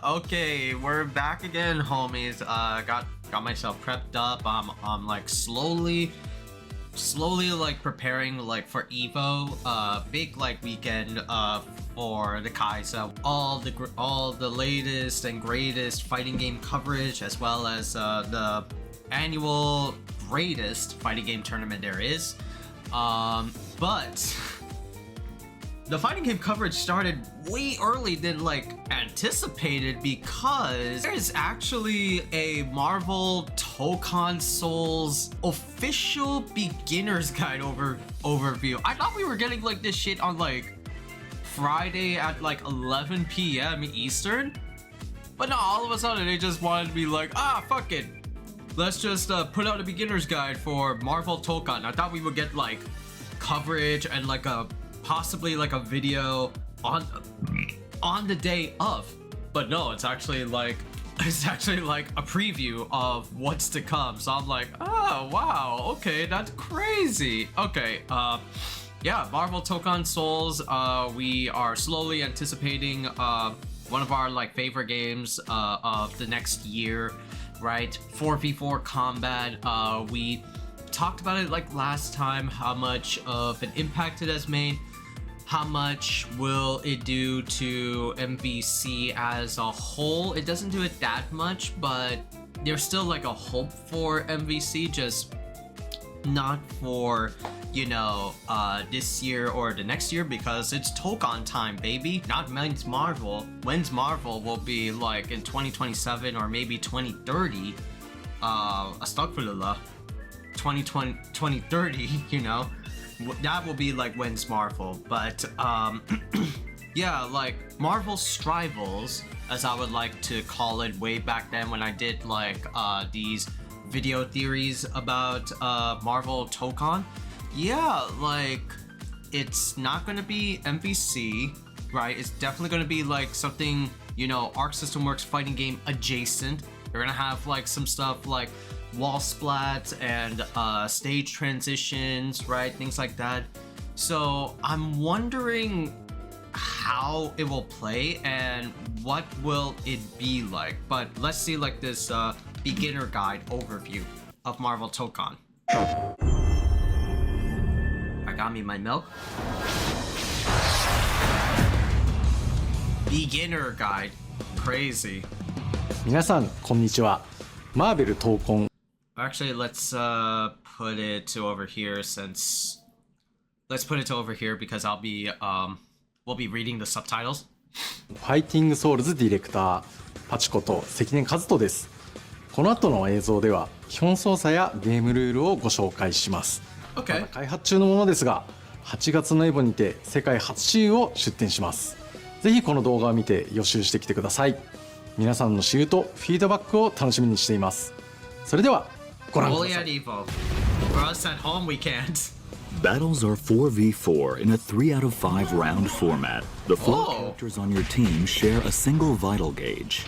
Okay, we're back again, homies. Got myself prepped up. I'm like slowly like preparing like for Evo, big like weekend for the Khaiza. All the latest and greatest fighting game coverage, as well as the annual greatest fighting game tournament there is. But the fighting game coverage started way early than like anticipated, because there's actually a Marvel Tokon Souls official beginner's guide overview. I thought we were getting like this shit on like Friday at like 11 p.m. Eastern, but no, all of a sudden they just wanted to be like, fuck it, let's just put out a beginner's guide for Marvel Tokon. I thought we would get like coverage and like possibly like a video on the day of, but no, it's actually like a preview of what's to come. So I'm like, oh wow, okay, that's crazy. Okay, yeah, Marvel Tokon Souls. We are slowly anticipating one of our like favorite games of the next year, right? 4v4 combat. We talked about it like last time, how much of an impact it has made. How much will it do to MVC as a whole? It doesn't do it that much, but there's still like a hope for MVC, just not for, you know, this year or the next year, because it's Tokon time, baby. Not When's Marvel. When's Marvel will be like in 2027 or maybe 2030. Astaghfirullah. 2030, you know. That will be like When's Marvel, but yeah, like Marvel Strivals, as I would like to call it, way back then when I did like these video theories about Marvel Tokon. Yeah, like it's not gonna be MVC, right? It's definitely gonna be like something, you know, Arc System Works fighting game adjacent. You're gonna have like some stuff like wall splats and stage transitions, right? Things like that. So I'm wondering how it will play and what will it be like. But let's see like this beginner guide overview of Marvel Tokon. I got me my milk. Beginner guide. Crazy. 皆さんこんにちは。マーベル闘魂 Actually, let's put it to over here, since let's put it to over here because I'll be we'll be reading the subtitles. ファイティングソウルズディレクターパチこと関根和人です。この後の映像では基本操作やゲームルールをご紹介します。Okay. まだ開発中のものですが、8月のエボにて世界初シーンを出展します。ぜひこの動画を見て予習してきてください。皆さんのシーンとフィードバックを楽しみにしています。それではご覧ください。 Only at Evo. For us at home, we can't. Battles are 4v4 in a 3 out of 5 round format. The 4 characters on your team share a single vital gauge.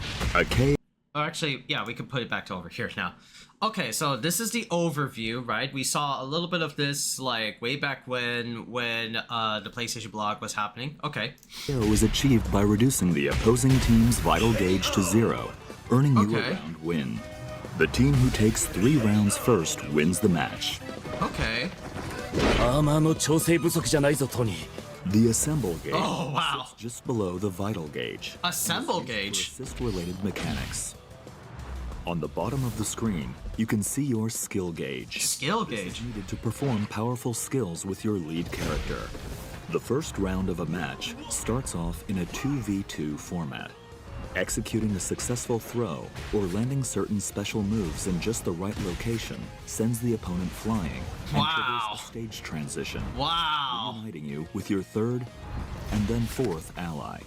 Actually, yeah, we can put it back to over here now. Okay, so this is the overview, right? We saw a little bit of this like way back when the PlayStation blog was happening. Okay. KO was achieved by reducing the opposing team's vital gauge to 0, earning you a round win. The team who takes 3 rounds first wins the match. Okay. The assemble gauge sits just below the vital gauge. Assemble gauge? Assist-related mechanics. On the bottom of the screen, you can see your skill gauge. Skill This gauge? is needed to perform powerful skills with your lead character. The first round of a match starts off in a 2v2 format. Executing a successful throw or landing certain special moves in just the right location sends the opponent flying and triggers a stage transition, reuniting you with your third and then fourth ally.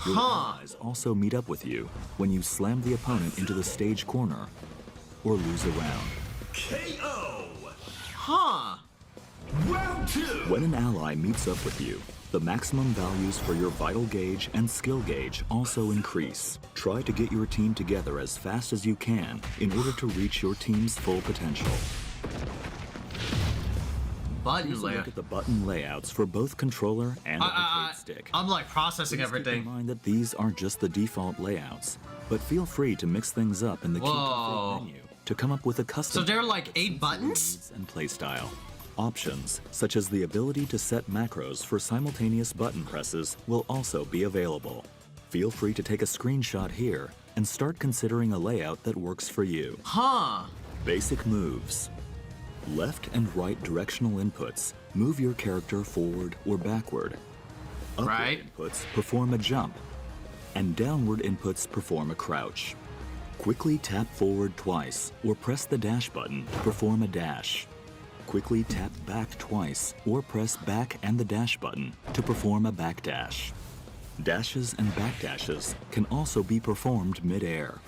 Your allies also meet up with you when you slam the opponent into the stage corner or lose a round. KO! Round 2! When an ally meets up with you, the maximum values for your vital gauge and skill gauge also increase. Try to get your team together as fast as you can in order to reach your team's full potential. button Here's a layout. look at the button layouts for both controller and arcade stick. I'm like processing Please keep in everything. mind that these aren't just the default layouts, but feel free to mix things up in the key Whoa. config menu to come up with a custom. So there are like that 8 suits your buttons? needs and playstyle. Options such as the ability to set macros for simultaneous button presses will also be available. Feel free to take a screenshot here and start considering a layout that works for you. Huh. Basic moves. Left and right directional inputs move your character forward or backward. Upward Right. inputs perform a jump, and downward inputs perform a crouch. Quickly tap forward twice or press the dash button to perform a dash. Quickly tap back twice or press back and the dash button to perform a backdash. Dashes and backdashes can also be performed mid-air.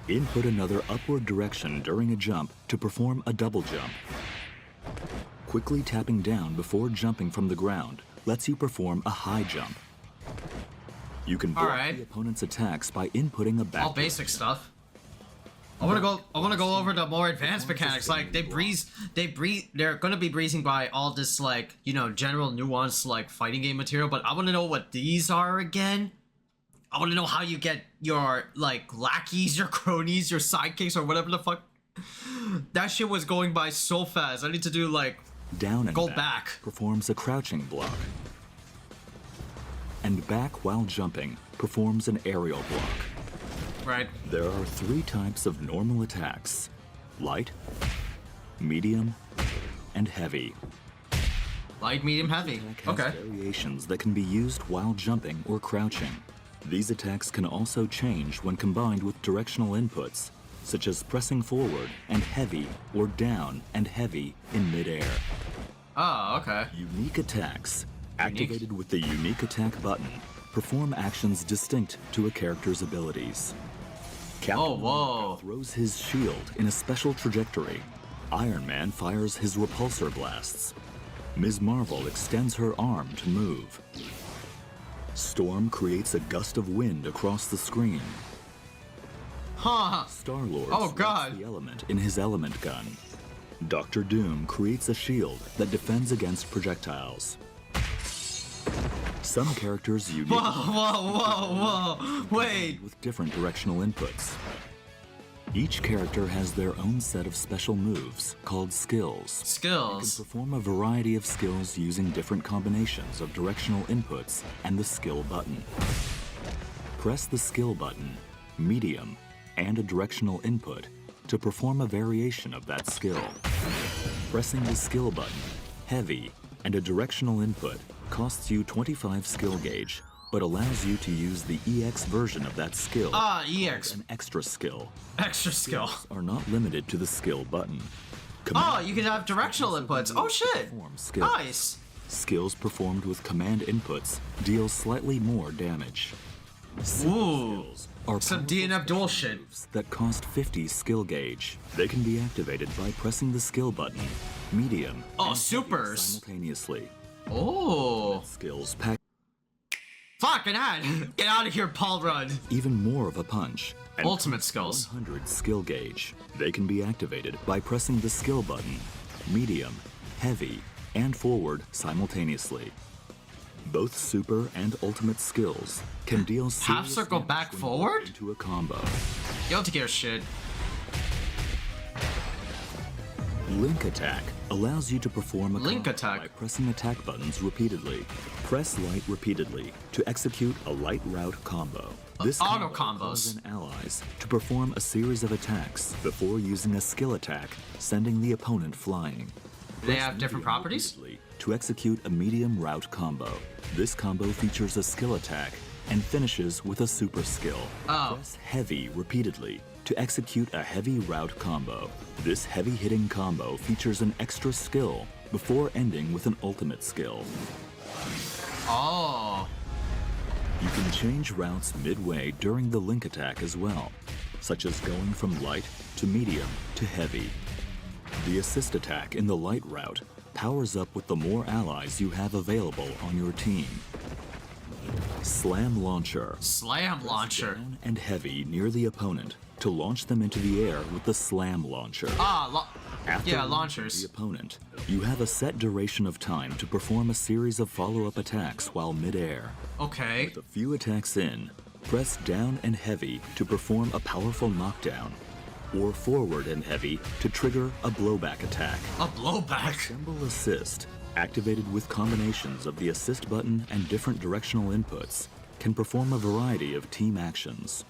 Input another upward direction during a jump to perform a double jump. Quickly tapping down before jumping from the ground lets you perform a high jump. You can block Alright. the opponent's attacks by inputting a back. All basic stuff. I want to go over the more advanced mechanics. Like they're gonna be breezing by all this like, you know, general nuance like fighting game material, but I want to know what these are again. I want to know how you get your like lackeys, your cronies, your sidekicks, or whatever the fuck. That shit was going by so fast. I need to do like Down and go back. performs a crouching block. And back while jumping performs an aerial block. Right. There are 3 types of normal attacks: light, medium, and heavy. Light, medium, heavy. Attack has Okay. variations that can be used while jumping or crouching. These attacks can also change when combined with directional inputs, such as pressing forward and heavy or down and heavy in midair. Oh, okay. Unique attacks, activated with the unique attack button, perform actions distinct to a character's abilities. Captain Oh, whoa. America throws his shield in a special trajectory. Iron Man fires his repulsor blasts. Ms. Marvel extends her arm to move. Storm creates a gust of wind across the screen. Huh. Star-Lord Oh, lights God. the element in his element gun. Doctor Doom creates a shield that defends against projectiles. Some characters Whoa, uniquely whoa. Wait. with different directional inputs. Each character has their own set of special moves called skills. You can Skills. perform a variety of skills using different combinations of directional inputs and the skill button. Press the skill button, medium, and a directional input to perform a variation of that skill. Pressing the skill button, heavy, and a directional input costs you 25 skill gauge, but allows you to use the EX version of that skill. Ah, EX. An extra skill. Extra skill. Are not limited to the skill button. Oh, Command you can have directional inputs. Oh shit. perform skills. Nice. Skills performed with command inputs deal slightly more damage. Ooh. Are Some powerful DNF dual special shit. moves that cost 50 skill gauge. They can be activated by pressing the skill button, medium, Oh, and heavy supers. simultaneously. Oh. Skills pack Fucking hell. Get out of here, Paul Rudd. even more of a punch. And Ultimate skills. 100 skill gauge. They can be activated by pressing the skill button, medium, heavy, and forward simultaneously. Both super and ultimate skills can deal Half serious circle damage back when forward? put into a combo. You don't care shit. Link attack allows you to perform a Link combo attack? by pressing attack buttons repeatedly. Press light repeatedly to execute a light route combo. This Auto combo combos. calls in allies to perform a series of attacks before using a skill attack, sending the opponent flying. Do they Press have different medium properties? repeatedly to execute a medium route combo. This combo features a skill attack and finishes with a super skill. Oh. Press heavy repeatedly to execute a heavy route combo. This heavy hitting combo features an extra skill before ending with an ultimate skill. Oh. You can change routes midway during the link attack as well, such as going from light to medium to heavy. The assist attack in the light route powers up with the more allies you have available on your team. Slam launcher. Slam launcher. Down and heavy near the opponent to launch them into the air with the slam launcher. After yeah, launching launchers. the opponent, you have a set duration of time to perform a series of follow-up attacks while mid-air. Okay. With a few attacks in, press down and heavy to perform a powerful knockdown, or forward and heavy to trigger a blowback attack. A blowback? Assemble Assist, activated with combinations of the assist button and different directional inputs, can perform a variety of team actions.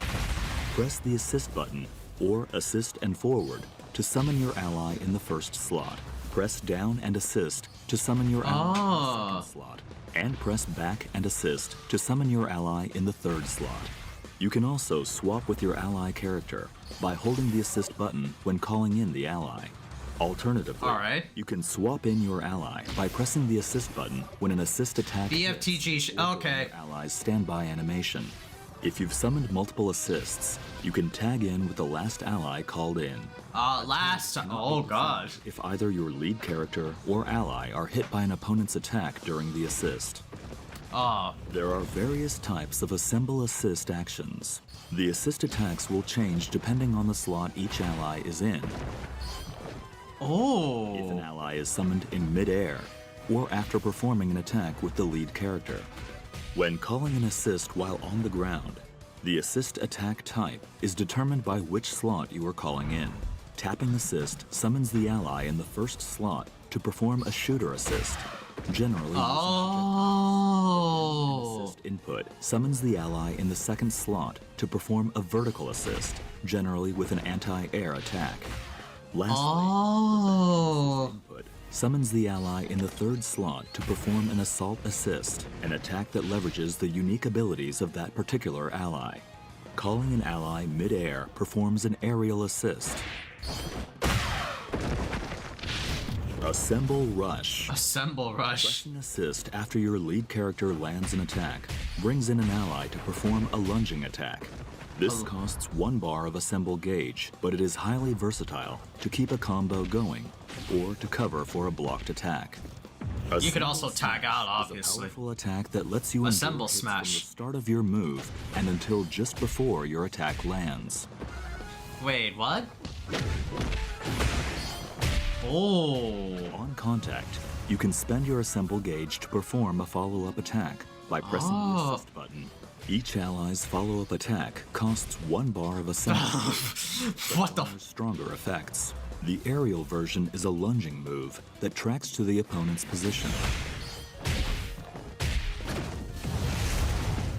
Press the assist button, or assist and forward, to summon your ally in the first slot. Press down and assist to summon your ally in the second slot. And press back and assist to summon your ally in the third slot. You can also swap with your ally character by holding the assist button when calling in the ally. Alternatively, you can swap in your ally by pressing the assist button when an assist attack BFTG, okay. your ally's standby animation. If you've summoned multiple assists, you can tag in with the last ally called in. Oh god. If either your lead character or ally are hit by an opponent's attack during the assist. There are various types of assemble assist actions. The assist attacks will change depending on the slot each ally is in. If an ally is summoned in mid-air, or after performing an attack with the lead character. When calling an assist while on the ground, the assist attack type is determined by which slot you are calling in. Tapping assist summons the ally in the first slot to perform a shooter assist. Generally, assist input summons the ally in the second slot to perform a vertical assist, generally with an anti-air attack. Lastly, input summons the ally in the third slot to perform an assault assist, an attack that leverages the unique abilities of that particular ally. Calling an ally mid-air performs an aerial assist. Assemble Rush. Assemble Rush. Pressing assist after your lead character lands an attack brings in an ally to perform a lunging attack. This costs 1 bar of assemble gauge, but it is highly versatile to keep a combo going or to cover for a blocked attack. You could also tag out, obviously. Is a powerful attack that lets you assemble hits smash from the start of your move and until just before your attack lands. Wait, what? Oh. On contact, you can spend your assemble gauge to perform a follow-up attack by pressing the assist button. Each ally's follow-up attack costs 1 bar of assemble gauge. What the? Stronger effects. The aerial version is a lunging move that tracks to the opponent's position.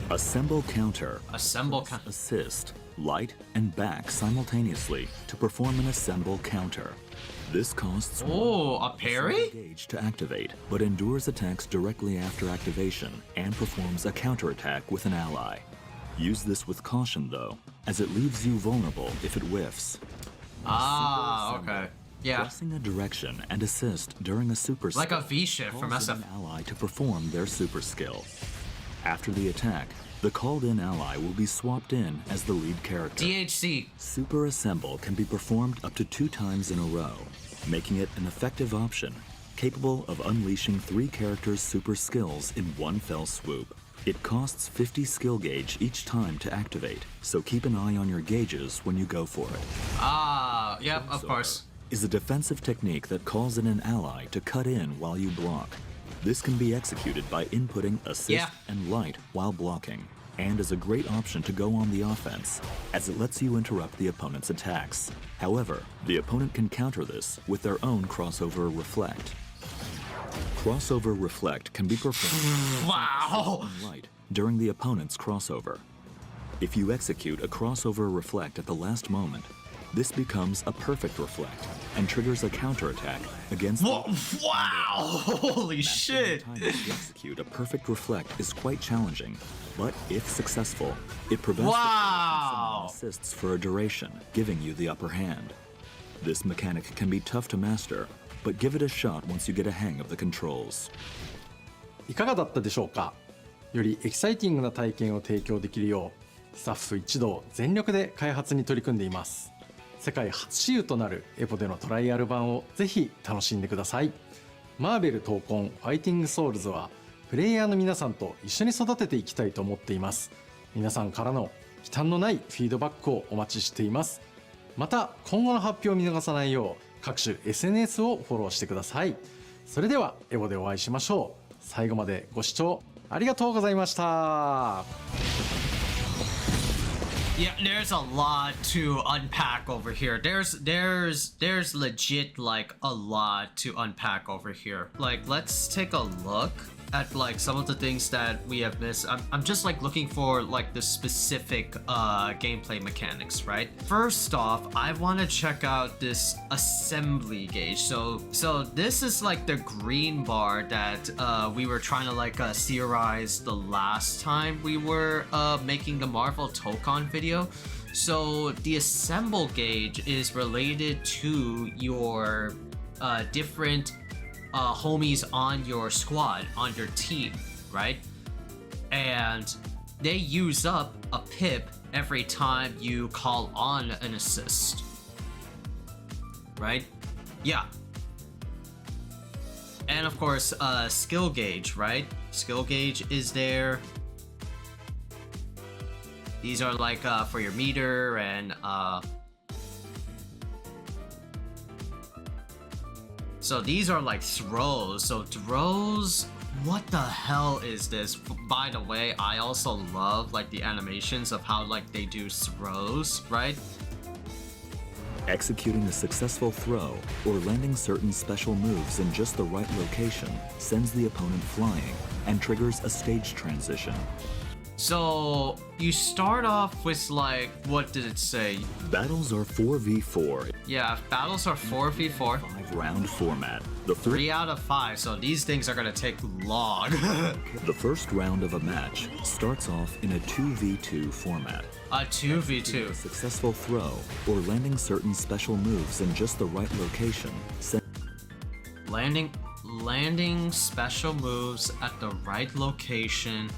Assemble Counter. Assist, light, and back simultaneously to perform an assemble counter. This costs a parry? Gauge to activate, but endures attacks directly after activation and performs a counterattack with an ally. Use this with caution though, as it leaves you vulnerable if it whiffs. Okay. Yeah. Pressing a direction and assist during a super skill. Like a V-shift from calls in SF. an ally to perform their super skill. After the attack, the called-in ally will be swapped in as the lead character. DHC. Super Assemble can be performed up to 2 times in a row, making it an effective option, capable of unleashing 3 characters' super skills in one fell swoop. It costs 50 skill gauge each time to activate, so keep an eye on your gauges when you go for it. Yep, of course. Is a defensive technique that calls in an ally to cut in while you block. This can be executed by inputting assist and light while blocking, and is a great option to go on the offense, as it lets you interrupt the opponent's attacks. However, the opponent can counter this with their own crossover reflect. Crossover reflect can be performed light during the opponent's crossover. If you execute a crossover reflect at the last moment, this becomes a perfect reflect and triggers a counterattack against Wow! Holy shit! The time to execute a perfect reflect is quite challenging, but if successful, it prevents the assists for a duration, giving you the upper hand. This mechanic can be tough to master, but give it a shot once you get a hang of the controls. いかがだったでしょうか。よりエキサイティングな体験を提供できるよう、スタッフ一同全力で開発に取り組んでいます。世界初私有となるエポでのトライアル版をぜひ楽しんでください。マーベル闘魂ファイティングソウルズはプレイヤーの皆さんと一緒に育てていきたいと思っています。皆さんからの忌憚のないフィードバックをお待ちしています。また今後の発表を見逃さないよう各種 SNS をフォローしてください。それではエボでお会いしましょう。最後までご視聴ありがとうございました。Yeah, there's a lot to unpack over here. There's legit like a lot to unpack over here. Like, let's take a look at like some of the things that we have missed. I'm just like looking for like the specific gameplay mechanics, right? First off, I want to check out this assembly gauge. So this is like the green bar that we were trying to like theorize the last time we were making the Marvel Tokon video. So the assemble gauge is related to your different homies on your squad, on your team, right? And they use up a pip every time you call on an assist, right? Yeah. And of course, skill gauge, right? Skill gauge is there. These are like for your meter and so these are like throws. So throws, what the hell is this? By the way, I also love like the animations of how like they do throws, right? Executing a successful throw or landing certain special moves in just the right location sends the opponent flying and triggers a stage transition. So you start off with like, what did it say? Battles are 4v4. Yeah, battles are 4v4. 5-round format. The 3 out of 5, so these things are gonna take long. The first round of a match starts off in a 2v2 format. A 2v2. A successful throw or landing certain special moves in just the right location. Landing special moves at the right location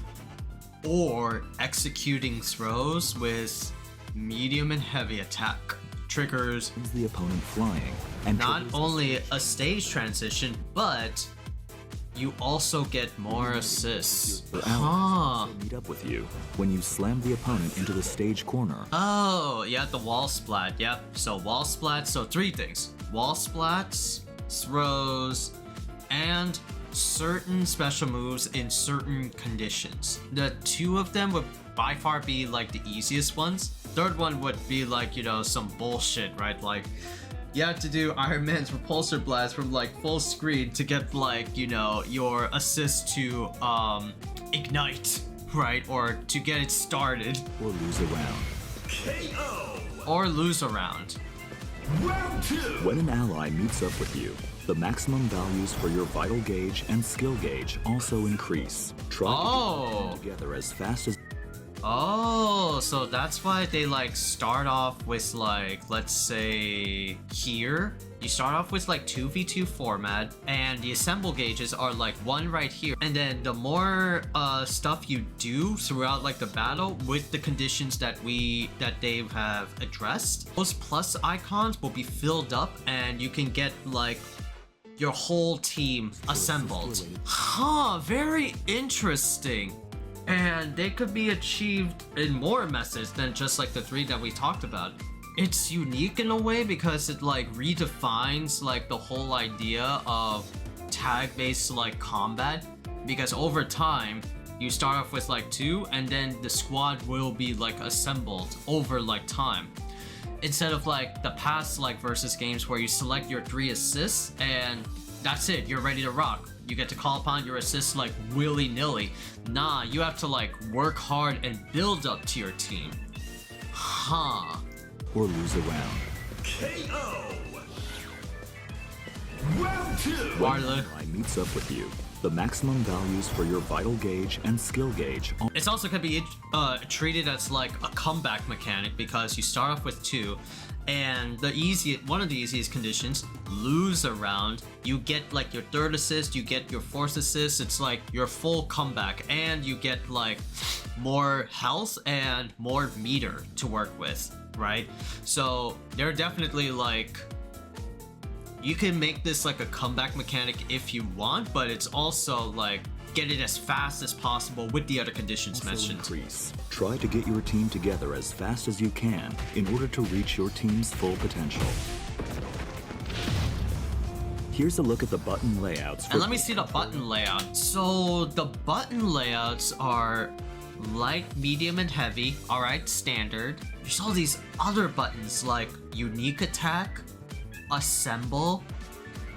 or executing throws with medium and heavy attack triggers the opponent flying and not only a stage transition, but you also get more assists. Meet up with you when you slam the opponent into the stage corner. Oh, yeah, the wall splat. Yep. So wall splats. So 3 things: wall splats, throws, and certain special moves in certain conditions. The 2 of them would by far be like the easiest ones. Third one would be like, you know, some bullshit, right? Like you have to do Iron Man's repulsor blast from like full screen to get like, you know, your assist to ignite, right? Or to get it started. Or lose a round. KO! Or lose a round. Round 2! When an ally meets up with you, the maximum values for your vital gauge and skill gauge also increase. Try to get them together as fast as... Oh, so that's why they like start off with like, let's say here, you start off with like 2v2 format and the assemble gauges are like 1 right here. And then the more stuff you do throughout like the battle with the conditions that they have addressed, those plus icons will be filled up and you can get like your whole team assembled. Huh, very interesting. And they could be achieved in more methods than just like the 3 that we talked about. It's unique in a way because it like redefines like the whole idea of tag-based like combat, because over time you start off with like 2 and then the squad will be like assembled over like time, instead of like the past like versus games where you select your 3 assists and that's it, you're ready to rock. You get to call upon your assists like willy-nilly. Nah, you have to like work hard and build up to your team. Huh. Or lose a round. KO! Round 2! Marla. When an ally meets up with you, the maximum values for your vital gauge and skill gauge... It's also going to be treated as like a comeback mechanic because you start off with 2 and one of the easiest conditions, lose a round, you get like your 3rd assist, you get your 4th assist, it's like your full comeback and you get like more health and more meter to work with, right? So they're definitely like, you can make this like a comeback mechanic if you want, but it's also like get it as fast as possible with the other conditions Also mentioned. increase. Try to get your team together as fast as you can in order to reach your team's full potential. Here's a look at the button layouts. And let me see the button layout. So the button layouts are light, medium, and heavy. All right, standard. There's all these other buttons like unique attack, assemble,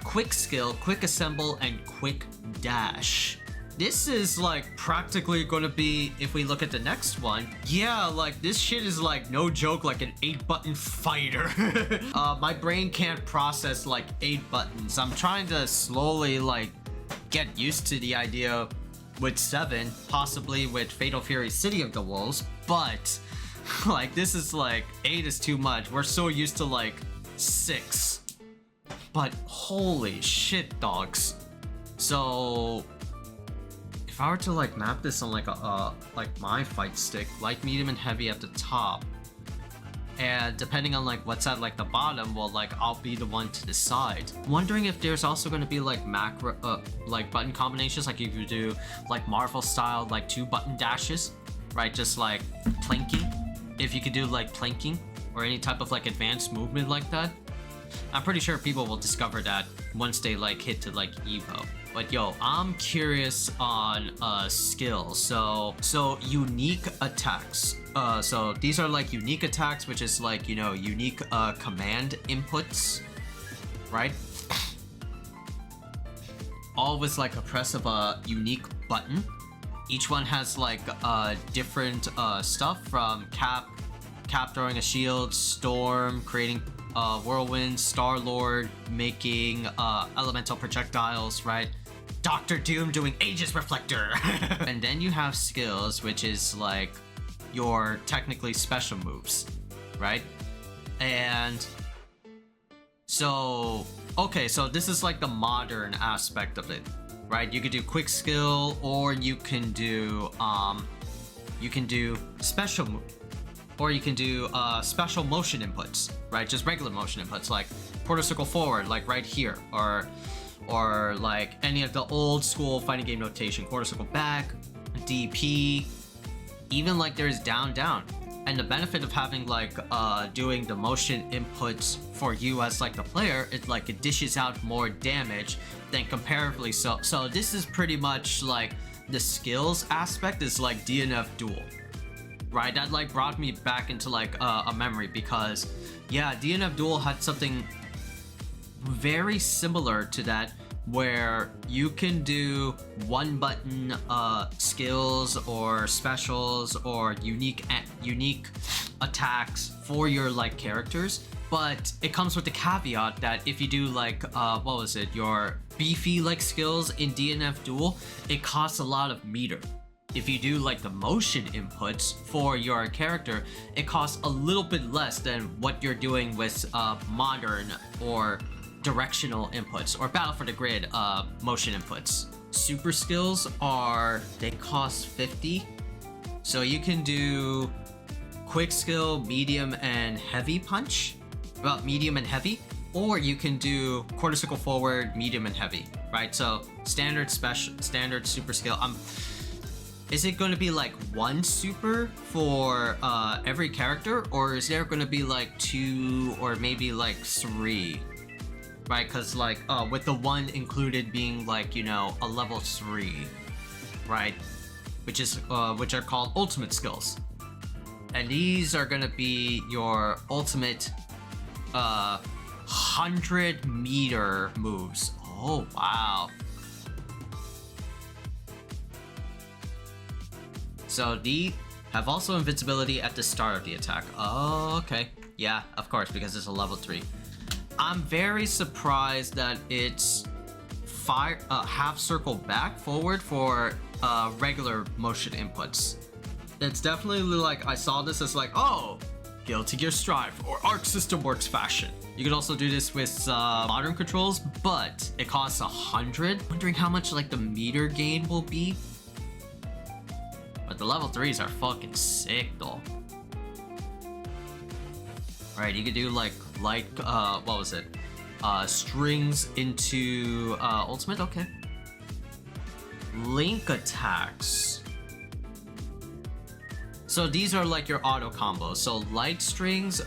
quick skill, quick assemble, and quick dash. This is like practically gonna be, if we look at the next one, yeah, like this shit is like no joke, like an 8-button fighter. My brain can't process like 8 buttons. I'm trying to slowly like get used to the idea with 7, possibly with Fatal Fury City of the Wolves, but like this is like 8 is too much. We're so used to like 6. But holy shit, dogs. So if I were to like map this on like a like my fight stick, light, medium, and heavy at the top, and depending on like what's at like the bottom, well, like I'll be the one to decide. Wondering if there's also going to be like macro like button combinations, like if you do like Marvel style like 2 button dashes, right? Just like planking. If you could do like planking or any type of like advanced movement like that. I'm pretty sure people will discover that once they like hit to like Evo. But yo, I'm curious on skills. So unique attacks. So these are like unique attacks, which is like, you know, unique command inputs, right? All with like a press of a unique button. Each one has like different stuff from Cap throwing a shield, Storm creating Whirlwind, Star-Lord making elemental projectiles, right? Dr. Doom doing Aegis Reflector. And then you have skills, which is like your technically special moves, right? And so, okay, so this is like the modern aspect of it, right? You could do quick skill, or you can do special move, or you can do special motion inputs, right? Just regular motion inputs, like quarter circle forward, like right here, or like any of the old school fighting game notation, quarter circle back, DP, even like there's down. And the benefit of having like doing the motion inputs for you as like the player, it's like it dishes out more damage than comparatively. So this is pretty much like the skills aspect is like DNF Duel, right? That like brought me back into like a memory, because yeah, DNF Duel had something very similar to that, where you can do 1 button skills or specials or unique attacks for your like characters, but it comes with the caveat that if you do like your beefy like skills in DNF Duel, it costs a lot of meter. If you do like the motion inputs for your character, it costs a little bit less than what you're doing with modern or directional inputs or Battle for the Grid motion inputs. Super skills they cost 50. So you can do quick skill, medium, and heavy punch. Well, medium and heavy. Or you can do quarter circle forward, medium, and heavy, right? So standard, special, standard, super skill. Is it going to be like 1 super for every character, or is there going to be like 2 or maybe like 3? Right, because like with the 1 included being like, you know, a level 3, right? Which are called ultimate skills, and these are gonna be your ultimate 100-meter moves. Oh wow! So these have also invincibility at the start of the attack. Oh, okay, yeah, of course, because it's a level 3. I'm very surprised that it's half circle back forward for regular motion inputs. It's definitely like, I saw this as like, oh, Guilty Gear Strive or Arc System Works fashion. You can also do this with modern controls, but it costs 100. Wondering how much like the meter gain will be. But the level 3s are fucking sick though. Alright, you could do like strings into ultimate, okay. link attacks. So these are like your auto combos. So light strings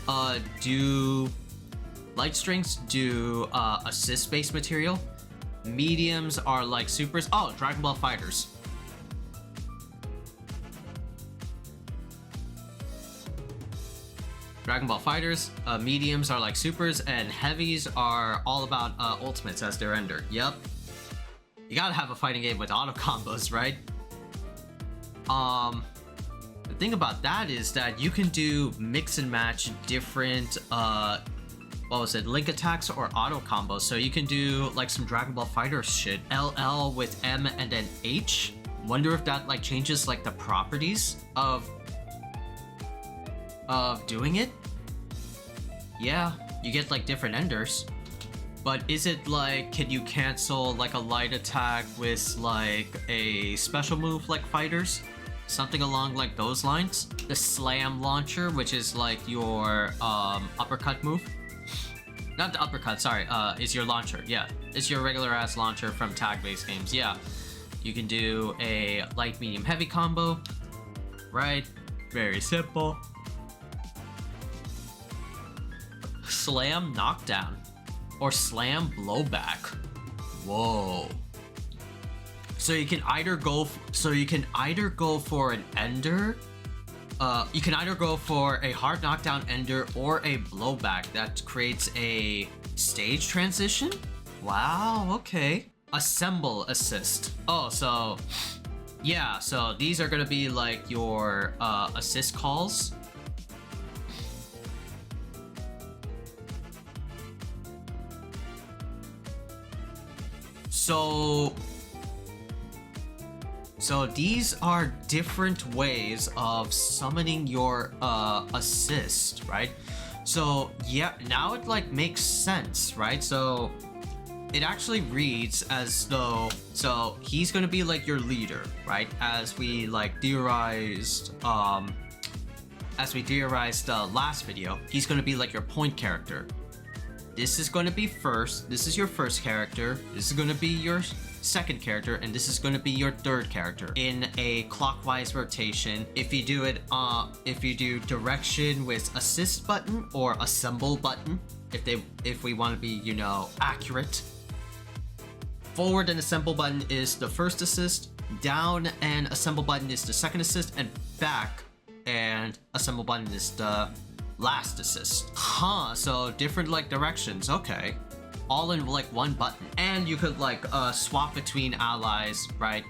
do assist based material. Mediums are like supers. Oh, Dragon Ball Fighters. Dragon Ball Fighters, mediums are like supers, and heavies are all about ultimates as their ender. Yep. You gotta have a fighting game with auto combos, right? The thing about that is that you can do mix and match different, link attacks or auto combos. So you can do like some Dragon Ball Fighters shit. LL with M and then H. Wonder if that like changes like the properties of doing it. Yeah, you get like different enders. But is it like, can you cancel like a light attack with like a special move like Fighters? Something along like those lines. The slam launcher, which is like your uppercut move. Not the uppercut, sorry, is your launcher. Yeah, it's your regular ass launcher from tag-based games. Yeah, you can do a light, medium, heavy combo, right? Very simple. Slam knockdown or slam blowback. Whoa. So you can either go for an ender. You can either go for a hard knockdown ender or a blowback that creates a stage transition. Wow, okay. Assemble assist. Oh, so yeah, so these are gonna be like your assist calls. So these are different ways of summoning your assist, right? So yeah, now it like makes sense, right? So it actually reads as though, so he's gonna be like your leader, right? As we like theorized last video, he's gonna be like your point character. This is going to be first. This is your first character. This is going to be your second character, and this is going to be your third character in a clockwise rotation. If you do it, if you do direction with assist button or assemble button, if we want to be, you know, accurate. Forward and assemble button is the first assist. Down and assemble button is the second assist, and back and assemble button is the last assist. Huh, so different like directions, okay. All in like one button. And you could like swap between allies, right?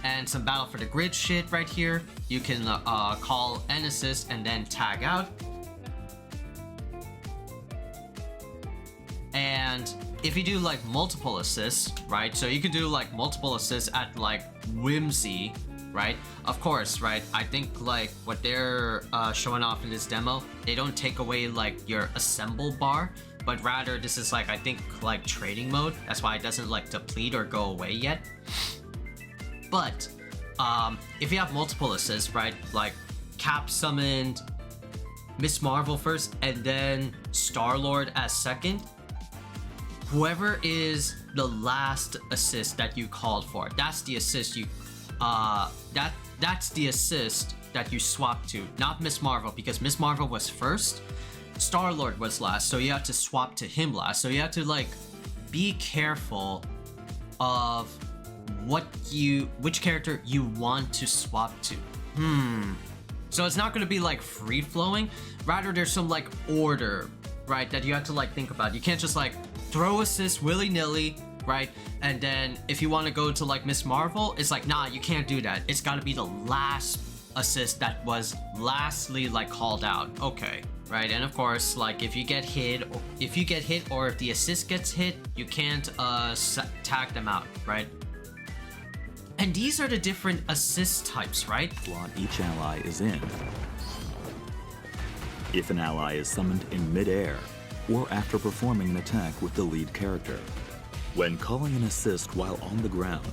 And some battle for the grid shit right here. You can call an assist and then tag out. And if you do like multiple assists, right? So you could do like multiple assists at like whimsy, right? Of course, right? I think like what they're showing off in this demo, they don't take away like your assemble bar, but rather this is like, I think like trading mode. That's why it doesn't like deplete or go away yet. But if you have multiple assists, right? Like Cap summoned Miss Marvel first and then Star-Lord as second. Whoever is the last assist that you called for, that's the assist you that's the assist that you swap to, not Miss Marvel, because Miss Marvel was first, Star-Lord was last, so you have to swap to him last. So you have to like be careful of which character you want to swap to. So it's not going to be like free flowing, rather there's some like order, right, that you have to like think about. You can't just like throw assists willy-nilly, right? And then if you want to go to like Miss Marvel, it's like, nah, you can't do that. It's got to be the last assist that was lastly like called out. Okay, right? And of course, like if you get hit or if the assist gets hit, you can't tag them out, right? And these are the different assist types, right? Slot each ally is in. If an ally is summoned in mid-air or after performing an attack with the lead character. When calling an assist while on the ground,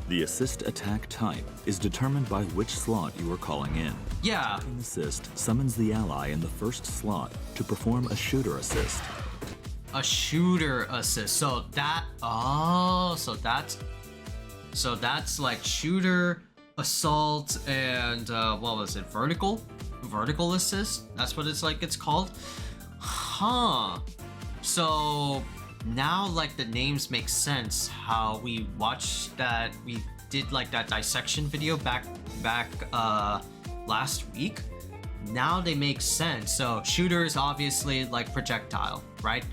the assist attack type is determined by which slot you are calling in. Yeah. An assist summons the ally in the first slot to perform a shooter assist. A shooter assist. So that, oh, so that's, So that's like shooter, assault, and what was it? Vertical assist. That's what it's called. Huh. So now like the names make sense. How we watched that, we did like that dissection video back last week. Now they make sense. So shooter is obviously like projectile, right?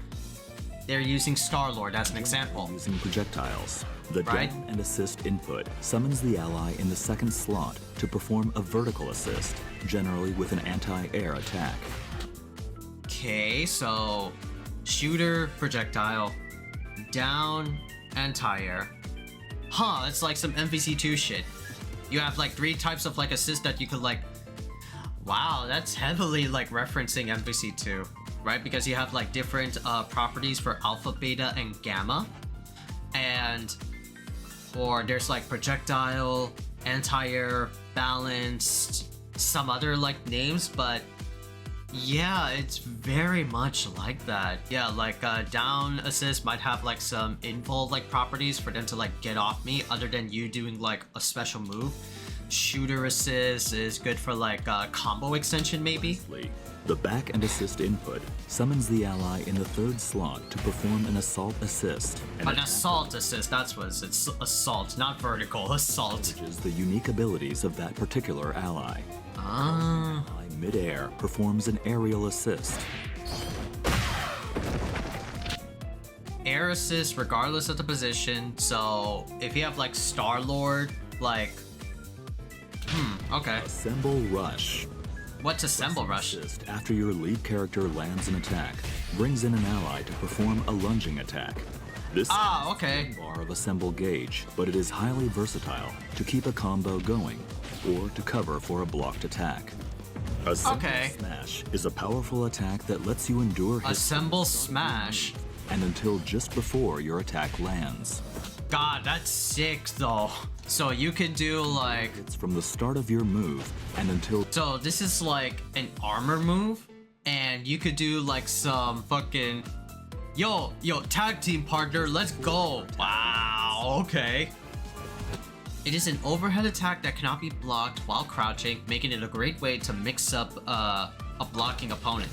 They're using Star-Lord as an example. Using projectiles. The Right. down and assist input summons the ally in the second slot to perform a vertical assist, generally with an anti-air attack. Okay, so shooter, projectile, down, anti-air. Huh, it's like some MVC2 shit. You have like 3 types of like assist that you could like... Wow, that's heavily like referencing MVC2, right? Because you have like different properties for alpha, beta, and gamma. And... or there's like projectile, anti-air, balanced, some other like names, but yeah, it's very much like that. Yeah, like down assist might have like some invul like properties for them to like get off me other than you doing like a special move. Shooter assist is good for like combo extension maybe. Lastly, the back and assist input summons the ally in the third slot to perform an assault assist. An assault assist, that's what it's assault, not vertical, assault. Which is the unique abilities of that particular ally. Ah. Mid-air performs an aerial assist. Air assist regardless of the position, so if you have like Star-Lord, like... okay. Assemble rush. What's assemble rush? Assist after your lead character lands an attack, brings in an ally to perform a lunging attack. This Ah, okay. is one bar of assemble gauge, but it is highly versatile to keep a combo going or to cover for a blocked attack. Assemble Okay. Smash is a powerful attack that lets you endure his Assemble smash. and until just before your attack lands. God, that's sick though. So you can do like... It's from the start of your move and until So this is like an armor move, and you could do like some fucking... Yo, tag team partner, let's go. Wow, okay. It is an overhead attack that cannot be blocked while crouching, making it a great way to mix up a blocking opponent.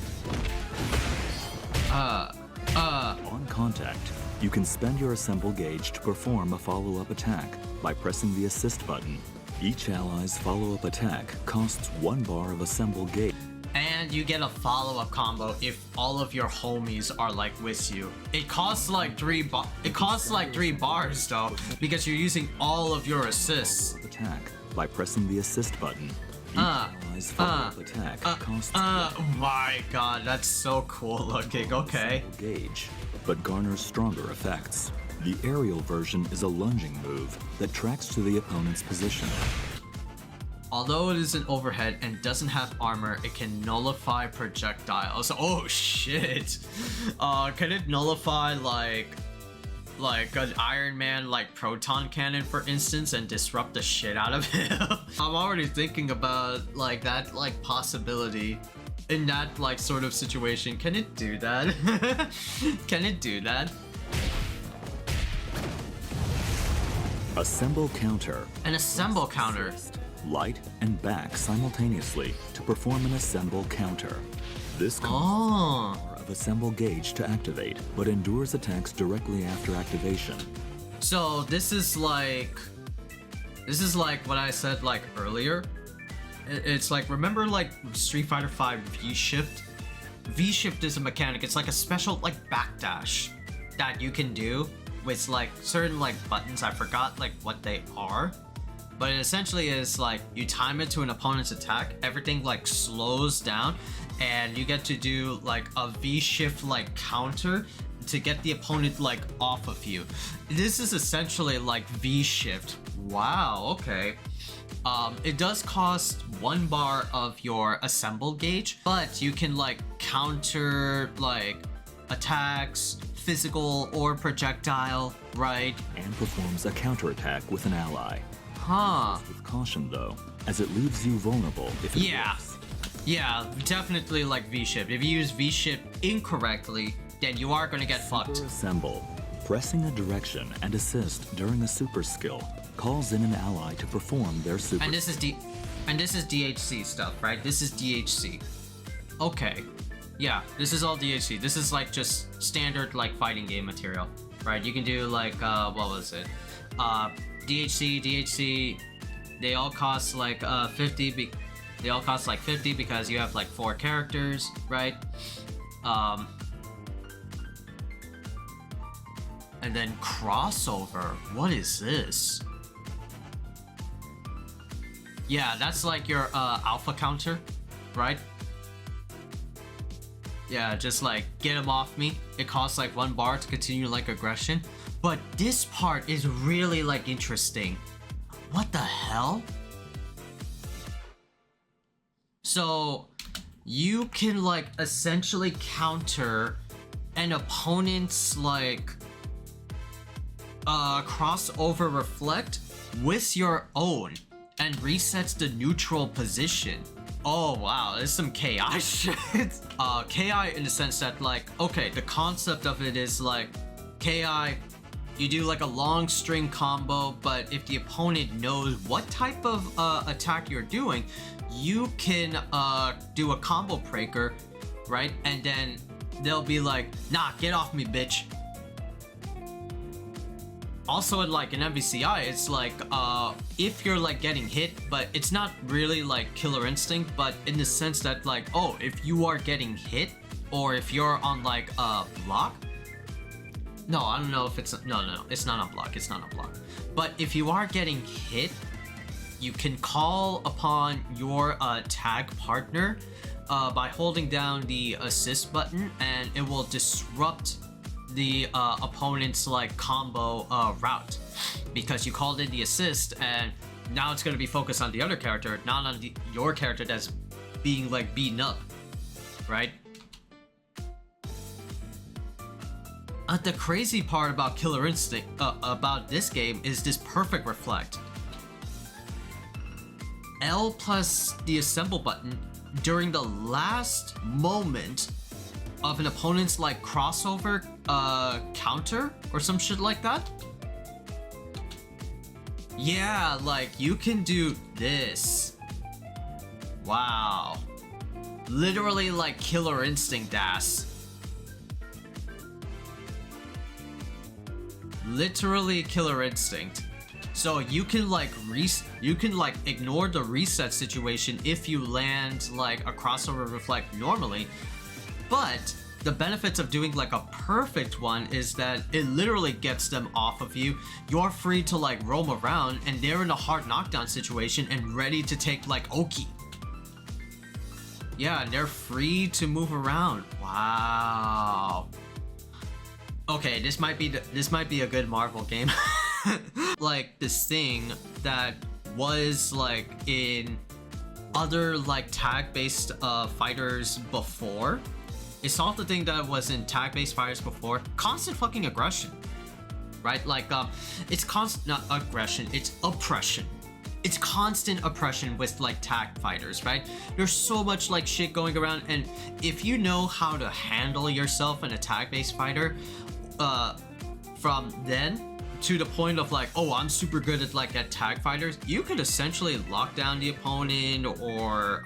on contact, you can spend your assemble gauge to perform a follow-up attack by pressing the assist button. Each ally's follow-up attack costs 1 bar of assemble gauge. And you get a follow-up combo if all of your homies are like with you. It costs like 3 bars though, because you're using all of your assists. Attack by pressing the assist button. Each ally's follow-up attack costs My god, that's so cool looking, okay. gauge, but garners stronger effects. The aerial version is a lunging move that tracks to the opponent's position. Although it is an overhead and doesn't have armor, it can nullify projectiles. Oh shit! Can it nullify like an Iron Man like proton cannon, for instance, and disrupt the shit out of him? I'm already thinking about like that like possibility. In that like sort of situation, can it do that? Can it do that? Assemble counter. An assemble counter. Light and back simultaneously to perform an assemble counter. This costs Oh. of assemble gauge to activate, but endures attacks directly after activation. So this is like what I said like earlier. It's like, remember like Street Fighter V V-Shift? V-Shift is a mechanic. It's like a special like backdash that you can do with like certain like buttons. I forgot like what they are. But it essentially is like you time it to an opponent's attack, everything like slows down, and you get to do like a V-shift like counter to get the opponent like off of you. This is essentially like V-shift. Wow, okay. It does cost 1 bar of your assemble gauge, but you can like counter like attacks, physical or projectile, right? And performs a counterattack with an ally. Huh. With caution though, as it leaves you vulnerable if it Yeah. works. Yeah, definitely like V-shift. If you use V-shift incorrectly, then you are gonna get fucked. Assemble. Pressing a direction and assist during a super skill calls in an ally to perform their super. And this is DHC stuff, right? This is DHC. Okay. Yeah, this is all DHC. This is like just standard like fighting game material, right? You can do like what was it? DHC. They all cost like 50. They all cost like 50 because you have like 4 characters, right? And then crossover. What is this? Yeah, that's like your alpha counter, right? Yeah, just like get him off me. It costs like 1 bar to continue like aggression. But this part is really like interesting. What the hell? So you can like essentially counter an opponent's like crossover reflect with your own and resets the neutral position. Oh wow, there's some KI shit. KI in the sense that like, okay, the concept of it is like KI, you do like a long string combo, but if the opponent knows what type of attack you're doing, you can do a combo breaker, right? And then they'll be like, nah, get off me, bitch. Also in like an MVCI, it's like if you're like getting hit, but it's not really like killer instinct, but in the sense that like, oh, if you are getting hit or if you're on like a block. No, I don't know if it's no, it's not on block. It's not on block. But if you are getting hit, you can call upon your tag partner by holding down the assist button, and it will disrupt the opponent's like combo route because you called in the assist, and now it's going to be focused on the other character, not on your character that's being like beaten up, right? The crazy part about Killer Instinct about this game is this perfect reflect. L plus the assemble button during the last moment of an opponent's like crossover counter or some shit like that. Yeah, like you can do this. Wow. Literally like Killer Instinct ass. Literally Killer Instinct. So you can like ignore the reset situation if you land like a crossover reflect normally. But the benefits of doing like a perfect one is that it literally gets them off of you. You're free to like roam around and they're in a hard knockdown situation and ready to take like Oki. Yeah, and they're free to move around. Wow. Okay, this might be a good Marvel game. Like this thing that was like in other like tag-based fighters before. It's not the thing that was in tag-based fighters before. Constant fucking aggression, right? Like it's constant, not aggression, it's oppression. It's constant oppression with like tag fighters, right? There's so much like shit going around, and if you know how to handle yourself in a tag-based fighter, from then to the point of like, oh, I'm super good at tag fighters, you could essentially lock down the opponent, or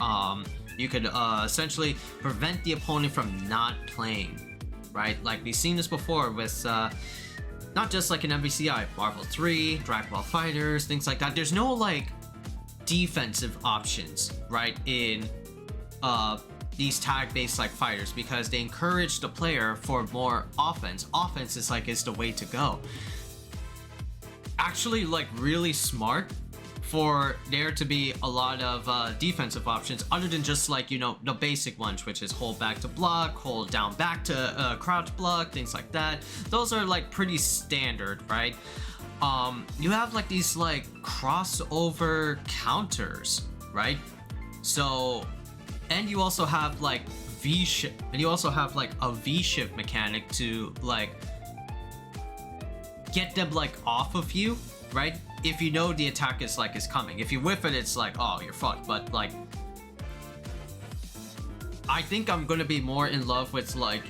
you could essentially prevent the opponent from not playing, right? Like we've seen this before with not just like an MVCI, Marvel 3, Dragon Ball Fighters, things like that. There's no like defensive options, right, in these tag-based like fighters, because they encourage the player for more offense. Offense is the way to go. Actually, like really smart for there to be a lot of defensive options other than just like, you know, the basic ones, which is hold back to block, hold down back to crouch block, things like that. Those are like pretty standard, right? You have like these like crossover counters, right? So, and you also have like V-shift, and you also have like a V-shift mechanic to like get them like off of you, right? If you know the attack is coming. If you whiff it, it's like, oh, you're fucked. But like, I think I'm gonna be more in love with like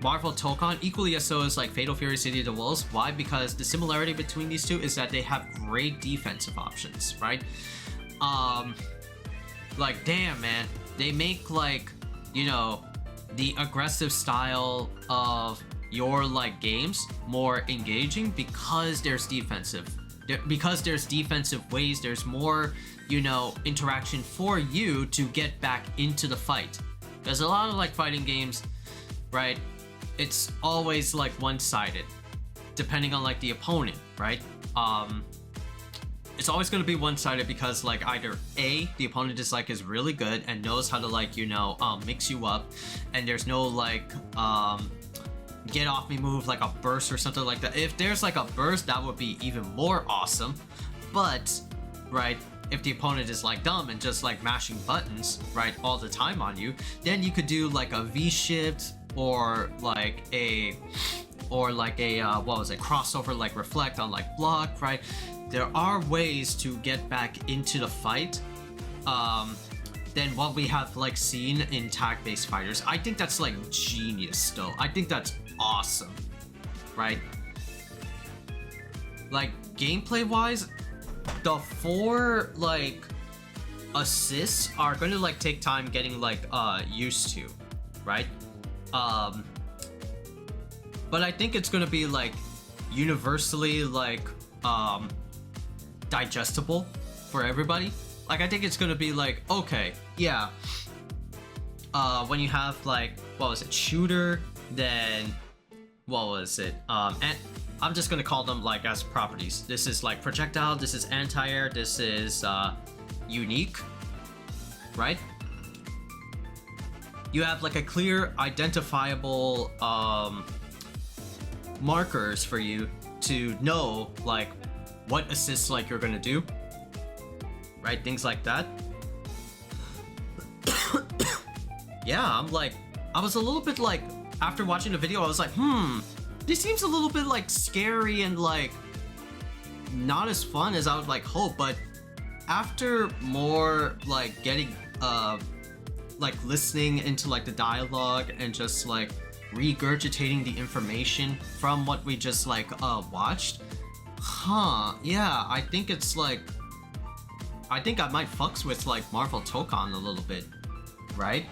Marvel Tokon, equally as so as like Fatal Fury City of the Wolves. Why? Because the similarity between these two is that they have great defensive options, right? Like damn man, they make like, you know, the aggressive style of your like games more engaging because there's defensive ways, there's more, you know, interaction for you to get back into the fight. There's a lot of like fighting games, right? It's always like one-sided depending on like the opponent, right? It's always going to be one-sided because like either A, the opponent is really good and knows how to like, you know, mix you up, and there's no like get off me move like a burst or something like that. If there's like a burst, that would be even more awesome. But right, if the opponent is like dumb and just like mashing buttons right all the time on you, then you could do like a V shift or like a what was it, crossover like reflect on like block, right? There are ways to get back into the fight than what we have like seen in tag-based fighters. I think that's like genius still. I think that's awesome, right? Like gameplay wise, the 4 like assists are going to like take time getting like used to, right? But I think it's going to be like universally like digestible for everybody. Like I think it's gonna be like, okay, yeah, when you have like, what was it, shooter, then what was it, and I'm just gonna call them like as properties. This is like projectile, this is anti-air, this is unique, right? You have like a clear identifiable markers for you to know like what assists like you're gonna do, right? Things like that. Yeah, I was a little bit like, after watching the video, I was like, this seems a little bit like scary and like not as fun as I would like hope. But after more like getting like listening into like the dialogue and just like regurgitating the information from what we just like watched, yeah, I think it's like, I think I might fucks with like Marvel Tokon a little bit, right?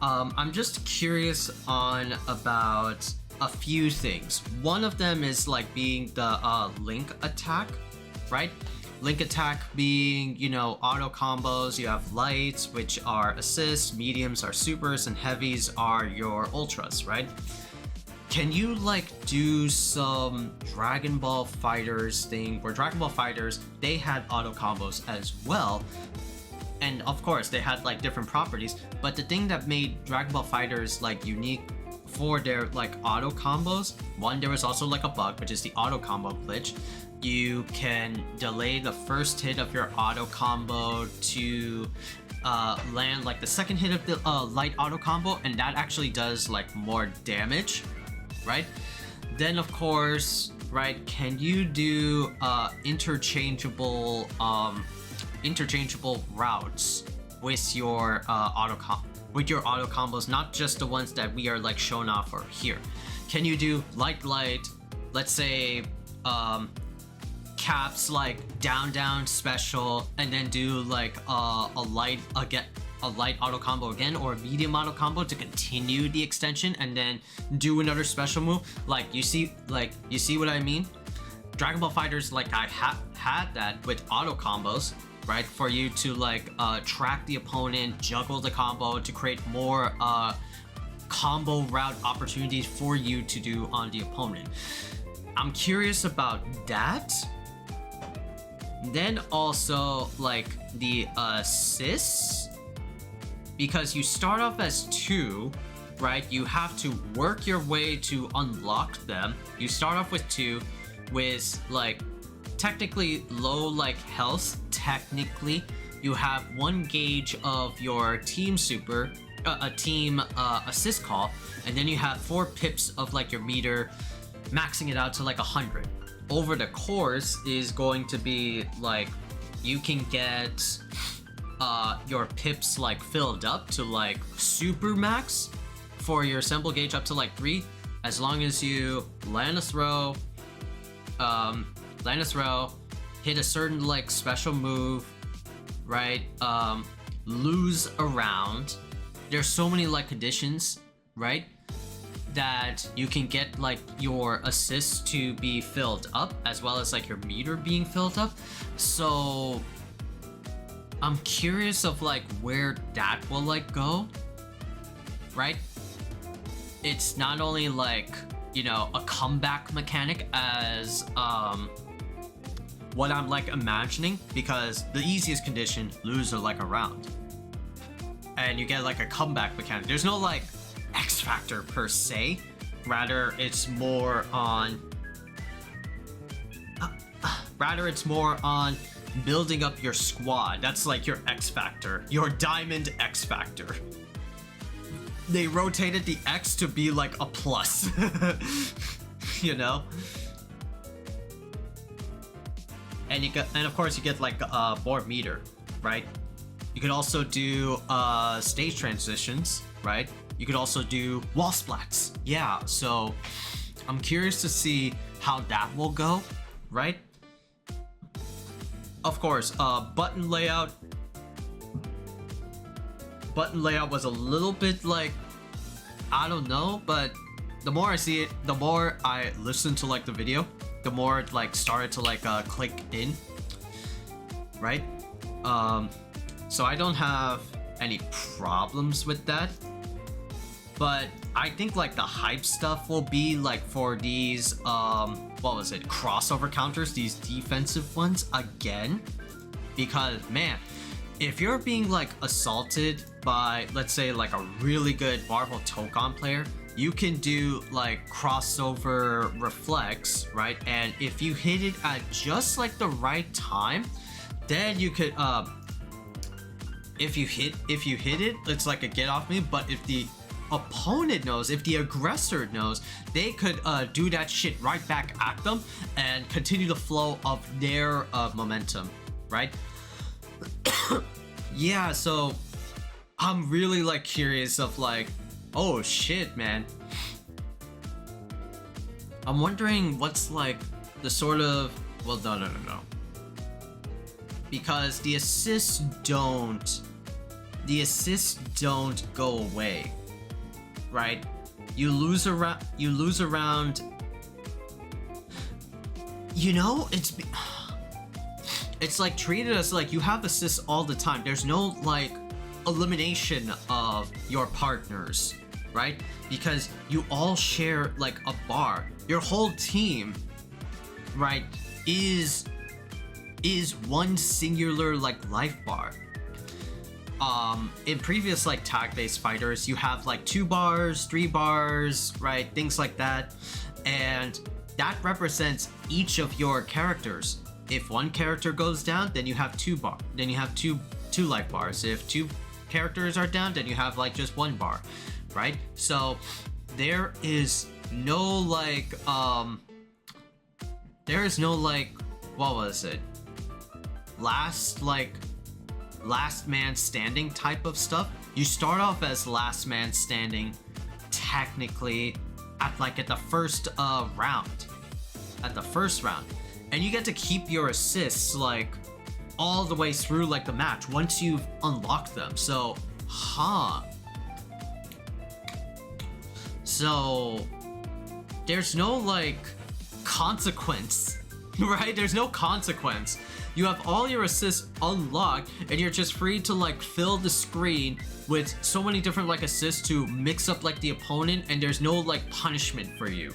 I'm just curious on about a few things. One of them is like being the link attack, right? Link attack being, you know, auto combos. You have lights, which are assists, mediums are supers, and heavies are your ultras, right? Can you like do some Dragon Ball Fighters thing where Dragon Ball Fighters, they had auto combos as well, and of course they had like different properties, but the thing that made Dragon Ball Fighters like unique for their like auto combos, one, there was also like a bug, which is the auto combo glitch. You can delay the first hit of your auto combo to land like the second hit of the light auto combo, and that actually does like more damage, right? Then of course, right, can you do interchangeable routes with your auto combos, not just the ones that we are like shown off for here? Can you do light, let's say caps like down special, and then do like a light auto combo again, or a medium auto combo to continue the extension, and then do another special move? Like you see what I mean? Dragon Ball Fighters, like I had that with auto combos, right? For you to like track the opponent, juggle the combo to create more combo route opportunities for you to do on the opponent. I'm curious about that. Then also like the assists, because you start off as 2, right? You have to work your way to unlock them. You start off with 2 with like technically low like health. Technically you have 1 gauge of your team super, a team assist call, and then you have 4 pips of like your meter, maxing it out to like 100. Over the course is going to be like, you can get your pips like filled up to like super max for your assemble gauge up to like 3, as long as you land a throw, hit a certain like special move, right? Lose a round. There's so many like conditions, right? That you can get like your assists to be filled up, as well as like your meter being filled up. So I'm curious of like where that will like go, right? It's not only like, you know, a comeback mechanic as what I'm like imagining, because the easiest condition, lose like a round, and you get like a comeback mechanic. There's no like X factor per se, rather it's more on building up your squad. That's like your X factor, your diamond X factor. They rotated the X to be like a plus. You know, and of course you get like more meter, right? You could also do stage transitions, right? You could also do wall splats. Yeah, so I'm curious to see how that will go, right? Of course, button layout was a little bit like, I don't know, but the more I see it, the more I listen to like the video, the more it like started to like click in, right? So I don't have any problems with that. But I think like the hype stuff will be like for these crossover counters, these defensive ones again. Because man, if you're being like assaulted by, let's say, like a really good Marvel Tokon player, you can do like crossover reflex, right? And if you hit it at just like the right time, then you could if you hit it, it's like a get off me. But if the opponent knows, if the aggressor knows, they could do that shit right back at them and continue the flow of their momentum, right? Yeah, so I'm really like curious of like, oh shit, man. I'm wondering what's like the sort of, well, no. Because the assists don't go away, right? You lose a round, you know, it's like treated as like you have assists all the time. There's no like elimination of your partners, right? Because you all share like a bar. Your whole team, right, is one singular like life bar. In previous like tag-based fighters, you have like 2 bars, 3 bars, right? Things like that. And that represents each of your characters. If one character goes down, then you have 2 life bars. If 2 characters are down, then you have like just 1 bar, right? So there is no like what was it? Last man standing type of stuff. You start off as last man standing technically at the first round. At the first round. And you get to keep your assists like all the way through like the match once you've unlocked them. So, So there's no like consequence, right? There's no consequence. You have all your assists unlocked and you're just free to like fill the screen with so many different like assists to mix up like the opponent, and there's no like punishment for you,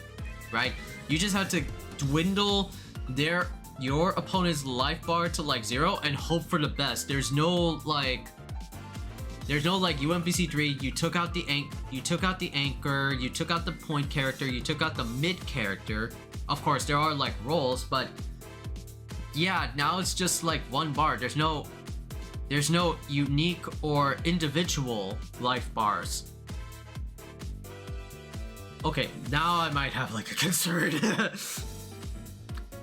right? You just have to dwindle your opponent's life bar to like 0 and hope for the best. There's no like UMVC 3, you took out the anchor, you took out the point character, you took out the mid character. Of course there are like roles, but yeah, now it's just like 1 bar. There's no unique or individual life bars. Okay, now I might have like a concern.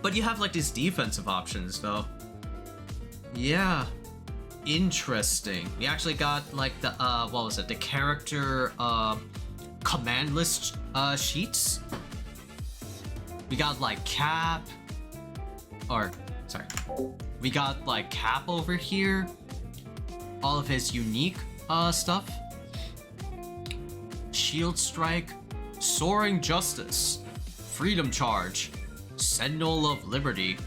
But you have like these defensive options though. Yeah, interesting. We actually got like the the character command list sheets. We got like Cap, or sorry, we got like Cap over here. All of his unique stuff. Shield Strike, Soaring Justice, Freedom Charge, Sentinel of Liberty.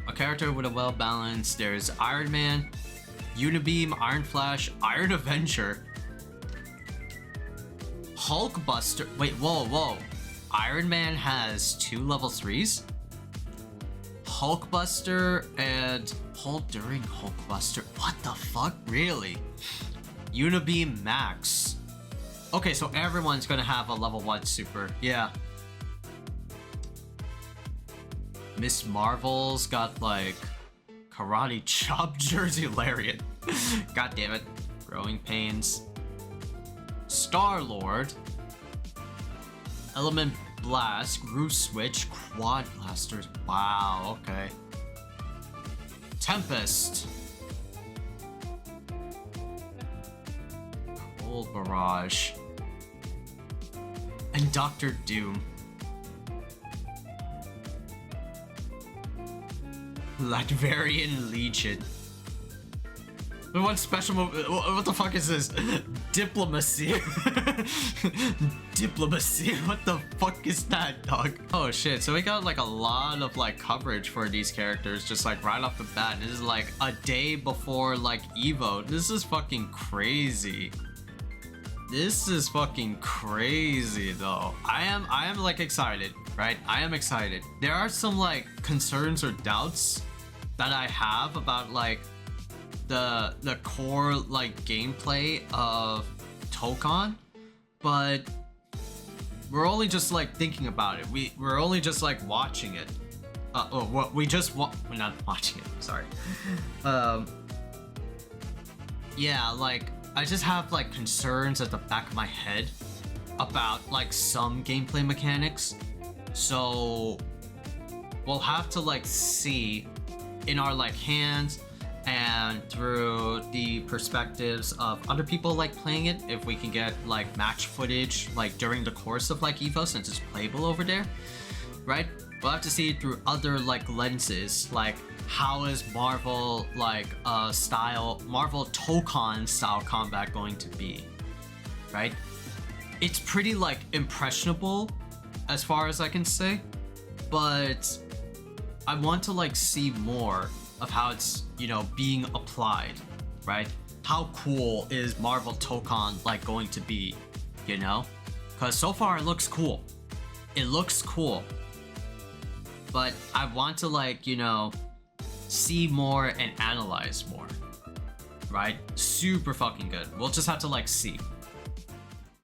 A character with a well-balanced, there's Iron Man, Unibeam, Iron Flash, Iron Avenger, Hulkbuster. Wait, whoa. Iron Man has 2 level 3s? Hulkbuster and hold during Hulkbuster. What the fuck? Really? Unibeam Max. Okay, so everyone's gonna have a level 1 super. Yeah. Miss Marvel's got like Karate Chop Jersey Lariat. God damn it. Growing Pains. Star-Lord. Element Blast, Groove Switch, Quad Blasters. Wow, okay. Tempest. Cold Barrage. And Dr. Doom. Latverian Legion. What special move? What the fuck is this? Diplomacy. Diplomacy. What the fuck is that, dog? Oh shit. So we got like a lot of like coverage for these characters just like right off the bat. This is like a day before like Evo. This is fucking crazy. This is fucking crazy though. I am like excited, right? I am excited. There are some like concerns or doubts that I have about like the core like gameplay of Tokon, but we're only just like thinking about it. We're only just like watching it. We're not watching it. Sorry. Yeah, like I just have like concerns at the back of my head about like some gameplay mechanics. So we'll have to like see in our like hands and through the perspectives of other people like playing it, if we can get like match footage like during the course of like Evo, since it's playable over there, right? We'll have to see it through other like lenses, like how is Marvel like Marvel Tokon style combat going to be, right? It's pretty like impressionable as far as I can say, but I want to like see more of how it's, you know, being applied, right? How cool is Marvel Tokon like going to be, you know? Because so far it looks cool. It looks cool. But I want to like, you know, see more and analyze more, right? Super fucking good. We'll just have to like see.